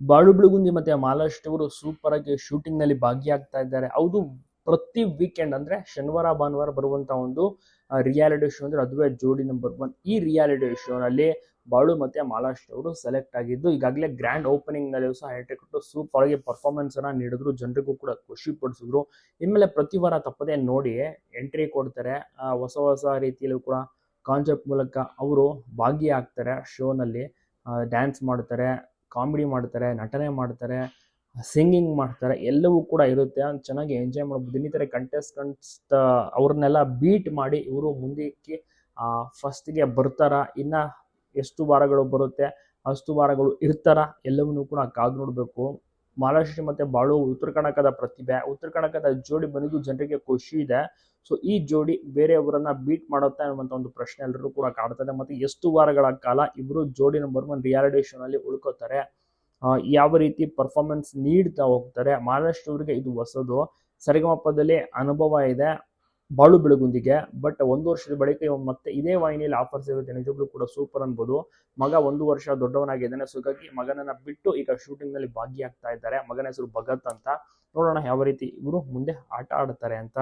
ಬಾಳು ಬೆಳಗುಂದಿ ಮತ್ತೆ ಮಾಲಾಶ್ರೀ ಅವರು ಸೂಪರ್ ಆಗಿ ಶೂಟಿಂಗ್ ನಲ್ಲಿ ಭಾಗಿಯಾಗ್ತಾ ಇದ್ದಾರೆ. ಹೌದು, ಪ್ರತಿ ವೀಕೆಂಡ್ ಅಂದ್ರೆ ಶನಿವಾರ ಭಾನುವಾರ ಬರುವಂತ ಒಂದು ರಿಯಾಲಿಟಿ ಶೋ ಅಂದ್ರೆ ಅದುವೇ ಜೋಡಿ ನಂಬರ್ 1. ಈ ರಿಯಾಲಿಟಿ ಶೋ ನಲ್ಲಿ ಬಾಳು ಮತ್ತೆ ಮಾಲಾಶ್ರೀ ಅವರು ಸೆಲೆಕ್ಟ್ ಆಗಿದ್ದು, ಈಗಾಗಲೇ ಗ್ರ್ಯಾಂಡ್ ಓಪನಿಂಗ್ ನಲ್ಲಿ ಸಹ ಎಂಟ್ರಿ ಕೊಟ್ಟು ಸೂಪರ್ ಆಗಿ ಪರ್ಫಾರ್ಮೆನ್ಸ್ ಅನ್ನ ನೀಡಿದ್ರು, ಜನರಿಗೂ ಕೂಡ ಖುಷಿ ಪಡಿಸಿದ್ರು. ಇನ್ಮೇಲೆ ಪ್ರತಿ ವಾರ ತಪ್ಪದೆ ನೋಡಿ ಎಂಟ್ರಿ ಕೊಡ್ತಾರೆ. ಹೊಸ ಹೊಸ ರೀತಿಯಲ್ಲೂ ಕೂಡ ಕಾನ್ಸೆಪ್ಟ್ ಮೂಲಕ ಅವರು ಭಾಗಿಯಾಗ್ತಾರೆ. ಶೋನಲ್ಲಿ ಡ್ಯಾನ್ಸ್ ಮಾಡ್ತಾರೆ, ಕಾಮಿಡಿ ಮಾಡ್ತಾರೆ, ನಟನೆ ಮಾಡ್ತಾರೆ, ಸಿಂಗಿಂಗ್ ಮಾಡ್ತಾರೆ, ಎಲ್ಲವೂ ಕೂಡ ಇರುತ್ತೆ. ಚೆನ್ನಾಗಿ ಎಂಜಾಯ್ ಮಾಡ್ಬೋದು. ಇನ್ನಿತರ ಕಂಟೆಸ್ಟೆಂಟ್ಸ್ ಅವ್ರನ್ನೆಲ್ಲ ಬೀಟ್ ಮಾಡಿ ಇವರು ಮುಂದಕ್ಕೆ ಫಸ್ಟ್ಗೆ ಬರ್ತಾರ, ಇನ್ನ ಎಷ್ಟು ವಾರಗಳು ಬರುತ್ತೆ ಅಷ್ಟು ವಾರಗಳು ಇರ್ತಾರ, ಎಲ್ಲವನ್ನೂ ಕೂಡ ಕಾದು ನೋಡಬೇಕು. ಮಾಲಾಶ್ರೀ ಮತ್ತೆ ಬಾಳು ಉತ್ತರ ಕರ್ನಾಟಕದ ಪ್ರತಿಭೆ, ಉತ್ತರ ಕರ್ನಾಟಕದ ಜೋಡಿ ಬಂದಿದ್ದು ಜನರಿಗೆ ಖುಷಿ ಇದೆ. ಸೊ ಈ ಜೋಡಿ ಬೇರೆಯವರನ್ನ ಬೀಟ್ ಮಾಡುತ್ತಾ ಅನ್ನುವಂಥ ಒಂದು ಪ್ರಶ್ನೆ ಎಲ್ಲರೂ ಕೂಡ ಕಾಡ್ತದೆ. ಮತ್ತೆ ಎಷ್ಟು ವಾರಗಳ ಕಾಲ ಇವರು ಜೋಡಿ ನಂಬರ್ 1 ರಿಯಾಲಿಟಿ ಶೋ ನಲ್ಲಿ ಉಳ್ಕೋತಾರೆ, ಯಾವ ರೀತಿ ಪರ್ಫಾರ್ಮೆನ್ಸ್ ನೀಡ್ತಾ ಹೋಗ್ತಾರೆ. ಮಾಲಾಶ್ರೀ ಅವರಿಗೆ ಇದು ಹೊಸದು, ಸರಿಗಮಪದಲ್ಲಿ ಅನುಭವ ಇದೆ ಬಾಳು ಬೆಳಗುಂದಿಗೆ. ಬಟ್ 1 ವರ್ಷದ ಬಳಿಕ ಮತ್ತೆ ಇದೇ ವಾಹಿನಿಯಲ್ಲಿ ಆಫರ್ ಸಿಗುತ್ತೆ, ನಿಜಕ್ಕೂ ಕೂಡ ಸೂಪರ್ ಅನ್ಬೋದು. ಮಗ 1 ವರ್ಷ ದೊಡ್ಡವನಾಗಿದ್ದಾನೆ, ಸೊ ಹಾಗಾಗಿ ಮಗನನ್ನ ಬಿಟ್ಟು ಈಗ ಶೂಟಿಂಗ್ ನಲ್ಲಿ ಭಾಗಿಯಾಗ್ತಾ ಇದ್ದಾರೆ. ಮಗನ ಹೆಸರು ಭಗತ್ ಅಂತ. ನೋಡೋಣ ಯಾವ ರೀತಿ ಇವರು ಮುಂದೆ ಆಟ ಆಡ್ತಾರೆ ಅಂತ.